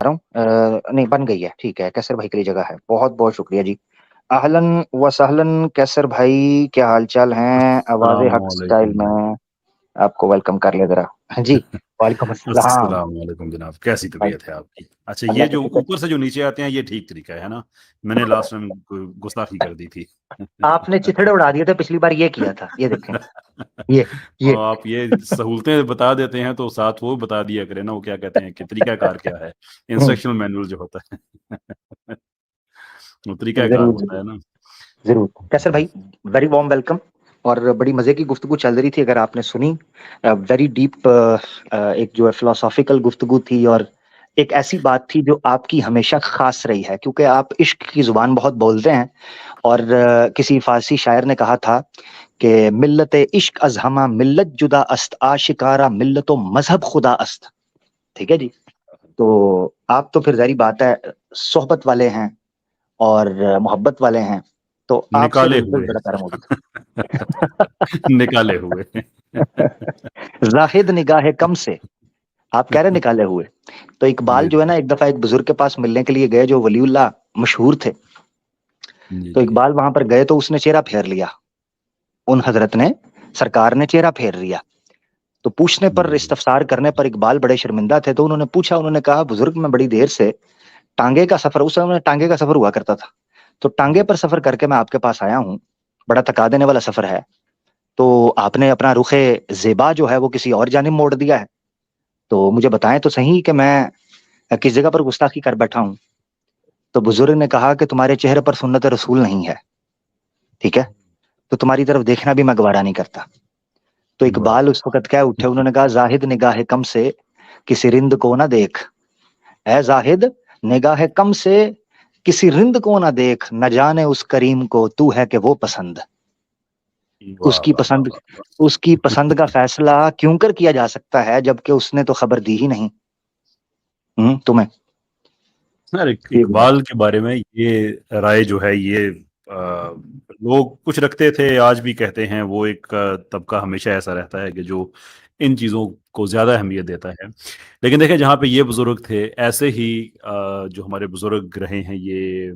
रहा हूँ। नहीं, बन गई है, ठीक है। कैसर भाई के लिए जगह है। बहुत बहुत शुक्रिया जी। अहलन व सहलन कैसर भाई, क्या हाल चाल हैं? आवाज़ हक स्टाइल अस्सलामुअलैकुम। में आपको वेलकम कर लिया जरा। हाँ जी, वालेकुम अस्सलाम। अस्सलामुअलैकुम जनाब, कैसी भाई तबीयत है आपकी? अच्छा, अल्लाह ये के जो शुक्र। ऊपर से जो नीचे आते हैं ये ठीक तरीका है ना? मैंने लास्ट टाइम गुस्ताखी कर दी थी। आपने चिथड़े उड़ा दिए थे पिछली बार, ये किया था, ये देखें। ये और आप ये सहूलतें बता देते हैं तो साथ वो बता दिया करें ना, वो क्या कहते हैं कि तरीकाकार क्या है, हम्म, इंस्ट्रक्शनल मैनुअल जो होता है। वो तरीकाकार जरूर होता जरूर है ना। जरूर। कैसर भाई, वेरी वार्म वेलकम। और बड़ी मजे की गुफ्तगू चल रही थी, अगर आपने सुनी। वेरी डीप, एक जो है फिलोसॉफिकल गुफ्तगू थी, और एक ऐसी बात थी जो आपकी हमेशा खास रही है, क्योंकि आप इश्क की जुबान बहुत बोलते हैं। और किसी फारसी शायर ने कहा था कि मिल्लत इश्क अज हमा मिल्लत जुदा अस्त, आशिकारा मिल्लतो मजहब खुदा अस्त। ठीक है जी। तो आप तो फिर जारी बात है, सोहबत वाले हैं और मोहब्बत वाले हैं, तो आपसे तो निकाले जल्द हुए। बड़ा करम होगी। निकाले हुए। जाहिद निगाह कम से, आप कह रहे निकाले हुए। तो इकबाल जी जो है ना, एक दफा एक बुजुर्ग के पास मिलने के लिए गए, जो वलीउल्लाह मशहूर थे। जी तो जी। इकबाल वहां पर गए तो उसने चेहरा फेर लिया। उन हजरत ने, सरकार ने चेहरा फेर लिया। तो पूछने पर, जी जी। इस्तफसार करने पर इकबाल बड़े शर्मिंदा थे। तो उन्होंने पूछा, उन्होंने कहा, बुजुर्ग मैं बड़ी देर से टांगे का सफर, उस समय टांगे का सफर हुआ करता था, तो टांगे जी। पर सफर करके मैं आपके पास आया हूँ। बड़ा थका देने वाला सफर है। तो आपने अपना रुखे जेबा जो है वो किसी और जानिब मोड़ दिया है। तो मुझे बताएं तो सही कि मैं किस जगह पर गुस्ताखी कर बैठा हूँ। तो बुजुर्ग ने कहा कि तुम्हारे चेहरे पर सुन्नत रसूल नहीं है, ठीक है, तो तुम्हारी तरफ देखना भी मैं गवारा नहीं करता। तो वाह इकबाल वाह उस वक्त क्या उठे, उन्होंने कहा, जाहिद निगाह कम से किसी रिंद को ना देख। है जाहिद, निगाह कम से किसी रिंद को ना देख, न जाने उस करीम को तू है कि वो पसंद। वाह उसकी वाह वाह पसंद, वाह। उसकी पसंद का फैसला क्यों कर किया जा सकता है, जबकि उसने तो खबर दी ही नहीं तुम्हें। यार ये बात। इकबाल के बारे में ये राय जो है ये लोग कुछ रखते थे, आज भी कहते हैं। वो एक तबका हमेशा ऐसा रहता है कि जो इन चीज़ों को ज़्यादा अहमियत देता है। लेकिन देखें, जहाँ पे ये बुज़ुर्ग थे, ऐसे ही जो हमारे बुज़ुर्ग रहे हैं, ये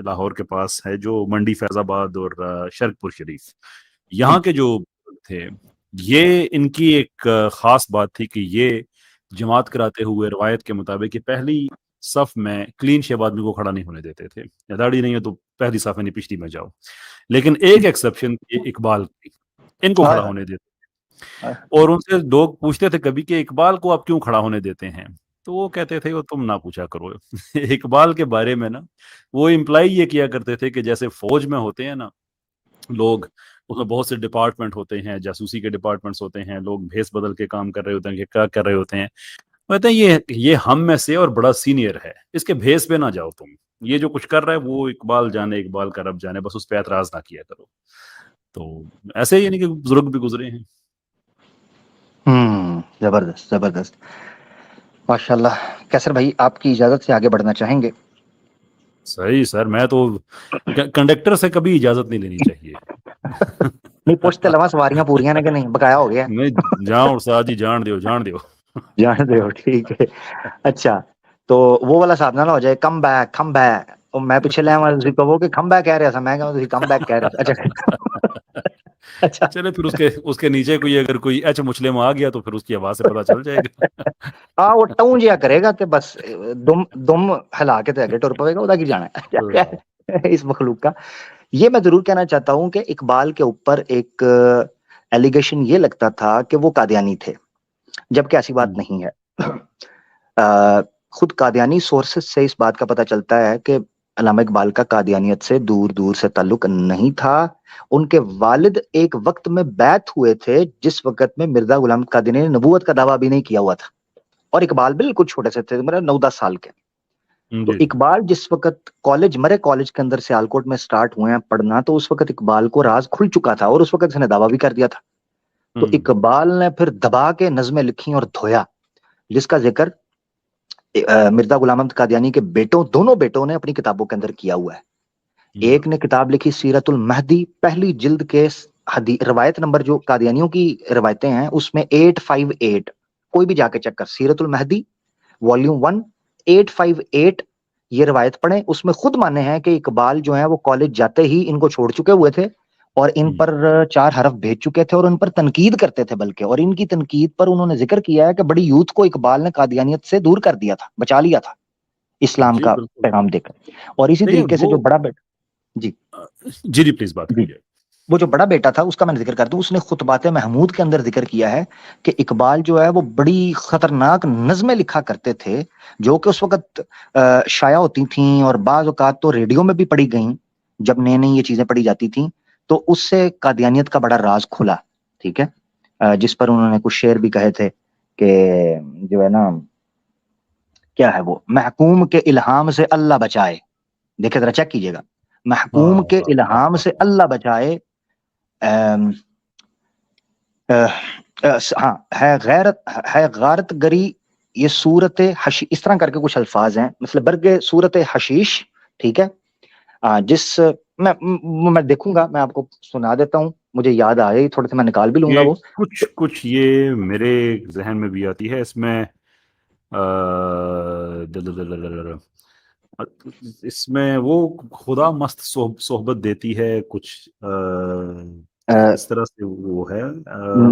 लाहौर के पास है जो मंडी फैज़ाबाद और शरकपुर शरीफ, यहाँ के जो बुज़ुर्ग थे, ये इनकी एक ख़ास बात थी कि ये जमात कराते हुए रवायत के मुताबिक कि पहली सफ में क्लीन शेव आदमी को खड़ा नहीं होने देते थे। या दाढ़ी नहीं है तो पहली सफ में नहीं, पिछली में जाओ। लेकिन एक एक्सेप्शन थी इकबाल की, इनको हाय खड़ा हाय होने देते। हाय। और उनसे लोग पूछते थे कभी कि इकबाल को आप क्यों खड़ा होने देते हैं? तो वो कहते थे, वो तुम ना पूछा करो। इकबाल के बारे में ना, वो इम्प्लाई ये किया करते थे कि जैसे फौज में होते हैं ना लोग, उसमें बहुत से डिपार्टमेंट होते हैं, जासूसी के डिपार्टमेंट्स होते हैं, लोग भेस बदल के काम कर रहे होते हैं कि क्या कर रहे होते हैं। कहते हैं ये हम में से और बड़ा सीनियर है, इसके भेस पे ना जाओ तुम। ये जो कुछ कर रहा है वो इकबाल जाने, इकबाल का रब जाने, बस उस पे एतराज ना किया करो। तो ऐसे ही यानी कि बुजुर्ग भी गुजरे हैं। जबरदस्त जबरदस्त, माशाल्लाह। कैसर भाई, आपकी इजाजत से आगे बढ़ना चाहेंगे? सही सर, मैं तो कंडक्टर से कभी इजाजत नहीं लेनी चाहिए। नहीं, पूछते लवा सवारियां पूरियां ने कि नहीं, बकाया हो गया है? नहीं, जाओ उस्ताद जी, जान दो जान दो। जान दे हो, ठीक है। अच्छा, तो वो वाला हिसाब ना हो जाए, कम बैक कम बैक। और मैं पिछले वाले ਤੁਸੀਂ ਕਹੋ कम बैक कह रहा था, मैं कहूँ कम बैक कह रहे थे। अच्छा। अच्छा। चले फिर उसके उसके नीचे कोई अगर कोई एच मुस्लिम आ गया तो फिर उसकी आवाज से पता चल जाएगा। हाँ, वो टू जिया करेगा ते बस दुम दुम हिला के ते अगे टुर पवेगा, उदा की जाना है। इस मखलूक का। ये मैं जरूर कहना चाहता हूं कि इकबाल के ऊपर एक एलिगेशन ये लगता था कि वो कादियानी थे, जबकि ऐसी बात नहीं है। अ, खुद कादियानी सोर्सेस से इस बात का पता चलता है कि अल्लामा इकबाल का कादियानियत से दूर दूर से ताल्लुक नहीं था। उनके वालिद एक वक्त में बैत हुए थे, जिस वक्त में मिर्जा गुलाम कादियानी ने नबूवत का दावा भी नहीं किया हुआ था, और इकबाल बिल्कुल छोटे से थे, मतलब 9-10 साल के। तो जी जी। इकबाल जिस वक्त कॉलेज, मरे कॉलेज के अंदर सियालकोट में स्टार्ट हुए हैं पढ़ना, तो उस वक्त इकबाल को राज खुल चुका था, और उस वक्त इसने दावा भी कर दिया था। तो इकबाल ने फिर दबा के नज़में लिखी और धोया, जिसका जिक्र मिर्जा गुलाम अहमद कादियानी के बेटों, दोनों बेटों ने अपनी किताबों के अंदर किया हुआ है। एक ने किताब लिखी सीरतुल महदी, पहली जिल्द के रवायत नंबर, जो कादियानियों की रवायतें हैं उसमें 858, कोई भी जाके चेक कर, सीरतुल महदी والیوم 1 858 یہ روایت پڑھیں، اس میں خود مانے ہیں کہ اقبال جو ہیں وہ کالج جاتے ہی ان کو چھوڑ چکے ہوئے تھے اور ان پر 4 حرف بھیج چکے تھے اور ان پر تنقید کرتے تھے، بلکہ اور ان کی تنقید پر انہوں نے ذکر کیا ہے کہ بڑی یوتھ کو اقبال نے قادیانیت سے دور کر دیا تھا، بچا لیا تھا اسلام جی کا بالکل پیغام دے کر. اور اسی دیکھیں طریقے سے وہ جو بڑا بیٹا جی جی پلیز بات جی کیجیے. وہ جو بڑا بیٹا تھا اس کا میں ذکر کر دوں، اس نے خطبات محمود کے اندر ذکر کیا ہے کہ اقبال جو ہے وہ بڑی خطرناک نظمیں لکھا کرتے تھے جو کہ اس وقت شائع ہوتی تھیں اور بعض اوقات تو ریڈیو میں بھی پڑھی گئیں، جب نئی نئی یہ چیزیں پڑھی جاتی تھیں تو اس سے قادیانیت کا بڑا راز کھلا. ٹھیک ہے، جس پر انہوں نے کچھ شعر بھی کہے تھے کہ جو ہے نا کیا ہے وہ، محکوم کے الہام سے اللہ بچائے. دیکھیں ذرا چیک کیجئے گا، محکوم کے الہام سے اللہ بچائے. ہاں ہے غارت گری یہ صورت اس طرح کر کے کچھ الفاظ ہیں، مثلا برگ صورت حشیش. ٹھیک ہے، جس میں دیکھوں گا، میں آپ کو سنا دیتا ہوں، مجھے یاد آ رہی تھوڑے سے میں نکال بھی لوں گا یہ وہ. کچھ یہ میرے ذہن میں بھی آتی ہے. اس میں وہ خدا مست صحبت دیتی ہے کچھ اس طرح سے وہ ہے.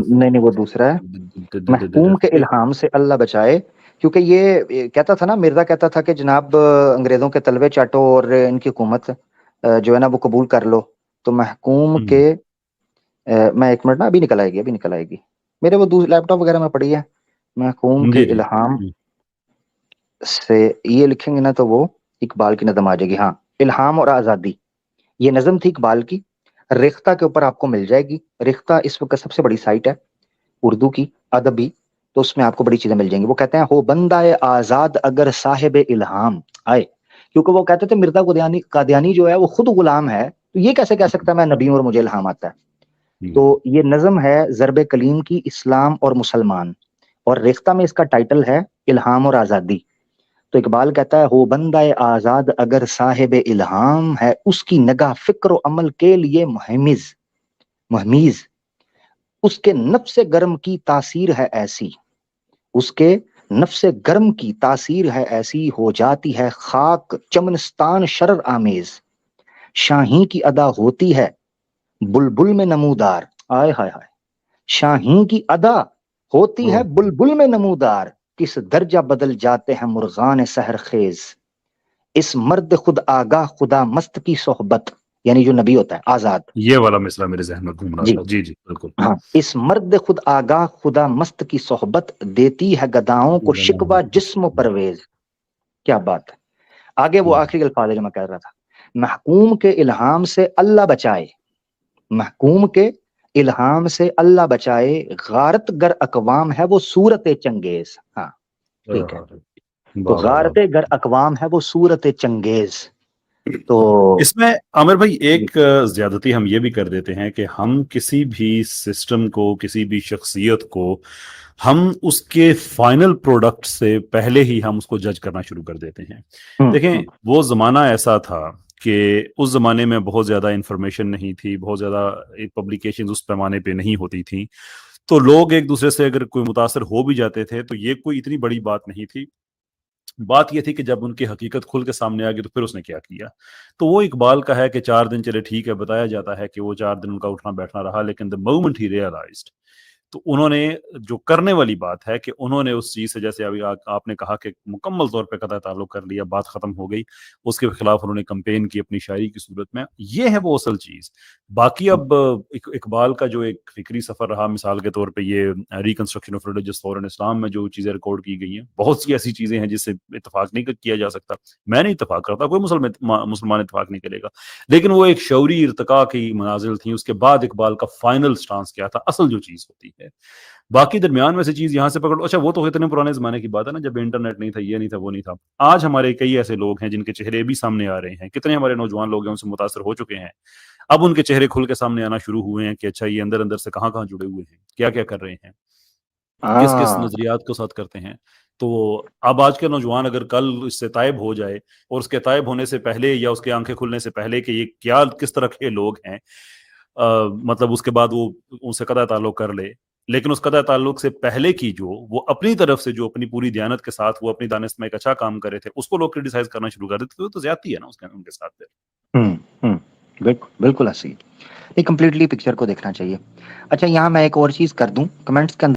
نہیں وہ دوسرا ہے، محکوم کے الہام سے اللہ بچائے. کیونکہ یہ کہتا تھا نا، مرزا کہتا تھا کہ جناب انگریزوں کے تلوے چاٹو اور ان کی حکومت جو ہے نا وہ قبول کر لو. تو محکوم کے میں ایک منٹ نا، ابھی نکل آئے گی میرے وہ لیپ ٹاپ وغیرہ میں پڑھی ہے. محکوم کے جی الہام سے یہ لکھیں گے نا تو وہ اقبال کی نظم آ جائے گی. ہاں، الہام اور آزادی یہ نظم تھی اقبال کی، ریختہ کے اوپر آپ کو مل جائے گی. ریختہ اس وقت سب سے بڑی سائٹ ہے اردو کی ادبی، تو اس میں آپ کو بڑی چیزیں مل جائیں گی. وہ کہتے ہیں ہو بندہ آزاد اگر صاحب الہام آئے، کیونکہ وہ کہتے تھے مرزا قادیانی جو ہے وہ خود غلام ہے، تو یہ کیسے کہہ سکتا ہے میں نبی ہوں اور مجھے الہام آتا ہے. تو یہ نظم ہے ضرب کلیم کی، اسلام اور مسلمان، اور ریختہ میں اس کا ٹائٹل ہے الہام اور آزادی. تو اقبال کہتا ہے ہو بندہ آزاد اگر صاحب الہام ہے، اس کی نگاہ فکر و عمل کے لیے مہمیز. اس کے نفس گرم کی تاثیر ہے ایسی، اس کے نفس گرم کی تاثیر ہے ایسی، ہو جاتی ہے خاک چمنستان شرر آمیز. شاہین کی ادا ہوتی ہے بلبل میں نمودار. آئے ہائے ہائے، شاہین کی ادا ہوتی ہے بلبل میں نمودار، کس درجہ بدل جاتے ہیں مرغان سحر خیز. اس مرد خود آگاہ خدا مست کی صحبت، یعنی جو نبی ہوتا ہے آزاد. یہ والا مصرع میرے ذہن میں گھوم رہا جی تھا. جی بالکل. ہاں، اس مرد خود آگاہ خدا مست کی صحبت، دیتی ہے گداؤں کو شکوہ جسم و پرویز. کیا بات ہے. آگے وہ آخری الفاظ جو میں کہہ رہا تھا، محکوم کے الہام سے اللہ بچائے، محکوم کے الہام سے اللہ بچائے، غارت گر اقوام ہے وہ صورت چنگیز. ہاں ٹھیک ہے، تو غارت گر اقوام ہے وہ صورت چنگیز. تو اس میں عامر بھائی ایک زیادتی ہم یہ بھی کر دیتے ہیں کہ ہم کسی بھی سسٹم کو، کسی بھی شخصیت کو، ہم اس کے فائنل پروڈکٹ سے پہلے ہی ہم اس کو جج کرنا شروع کر دیتے ہیں. دیکھیں وہ زمانہ ایسا تھا کہ اس زمانے میں بہت زیادہ انفارمیشن نہیں تھی، بہت زیادہ پبلیکیشنز اس پیمانے پہ نہیں ہوتی تھیں، تو لوگ ایک دوسرے سے اگر کوئی متاثر ہو بھی جاتے تھے تو یہ کوئی اتنی بڑی بات نہیں تھی. بات یہ تھی کہ جب ان کی حقیقت کھل کے سامنے آ گئی تو پھر اس نے کیا کیا. تو وہ اقبال کا ہے کہ 4 دن چلے ٹھیک ہے، بتایا جاتا ہے کہ وہ 4 دن ان کا اٹھنا بیٹھنا رہا، لیکن the moment he realized، تو انہوں نے جو کرنے والی بات ہے کہ انہوں نے اس چیز سے، جیسے ابھی آپ نے کہا کہ مکمل طور پہ قطع تعلق کر لیا، بات ختم ہو گئی، اس کے خلاف انہوں نے کمپین کی اپنی شاعری کی صورت میں. یہ ہے وہ اصل چیز. باقی اب اقبال کا جو ایک فکری سفر رہا، مثال کے طور پہ یہ ریکنسٹرکشن آف ریلیجس فور ان اسلام میں جو چیزیں ریکارڈ کی گئی ہیں، بہت سی ایسی چیزیں ہیں جس سے اتفاق نہیں کیا جا سکتا. میں نہیں اتفاق کرتا، کوئی مسلمان اتفاق نہیں کرے گا، لیکن وہ ایک شعوری ارتقاء کی منازل تھیں. اس کے بعد اقبال کا فائنل سٹانس کیا تھا، اصل جو چیز ہوتی ہے. باقی درمیان میں سے چیز یہاں سے پکڑ لو. اچھا وہ تو اتنے پرانے زمانے کی بات ہے نا، جب انٹرنیٹ نہیں تھا، یہ نہیں تھا، وہ نہیں تھا. آج ہمارے کئی ایسے لوگ ہیں جن کے چہرے بھی سامنے آ رہے ہیں، کتنے ہمارے نوجوان لوگ ہیں ان سے متاثر ہو چکے ہیں، اب ان کے چہرے کھل کے سامنے آنا شروع ہوئے ہیں کہ اچھا یہ اندر اندر سے کہاں کہاں جڑے ہوئے ہیں، کیا کیا کر رہے ہیں، کس کس نظریات کو ساتھ کرتے ہیں. تو اب آج کے نوجوان اگر کل اس سے طائب ہو جائے، اور اس کے طائب ہونے سے پہلے یا اس کے آنکھیں کھلنے سے پہلے کہ یہ کیا کس طرح کے لوگ ہیں، مطلب اس کے بعد وہ ان سے قطع تعلق کر لے، لیکن اس قطع تعلق سے پہلے کی جو وہ اپنی طرف سے جو اپنی پوری دیانت کے ساتھ وہ اپنی دانست میں ایک اچھا کام کرے تھے اس کو لوگ کرٹیسائز کرنا شروع کر دیتے تھے تو زیادتی ہے نا ان کے ساتھ بالکل بالکل ایسی نہیں، کمپلیٹلی پکچر کو دیکھنا چاہیے. اچھا یہاں میں ایک اور چیز کر دوں کمنٹس کے اندر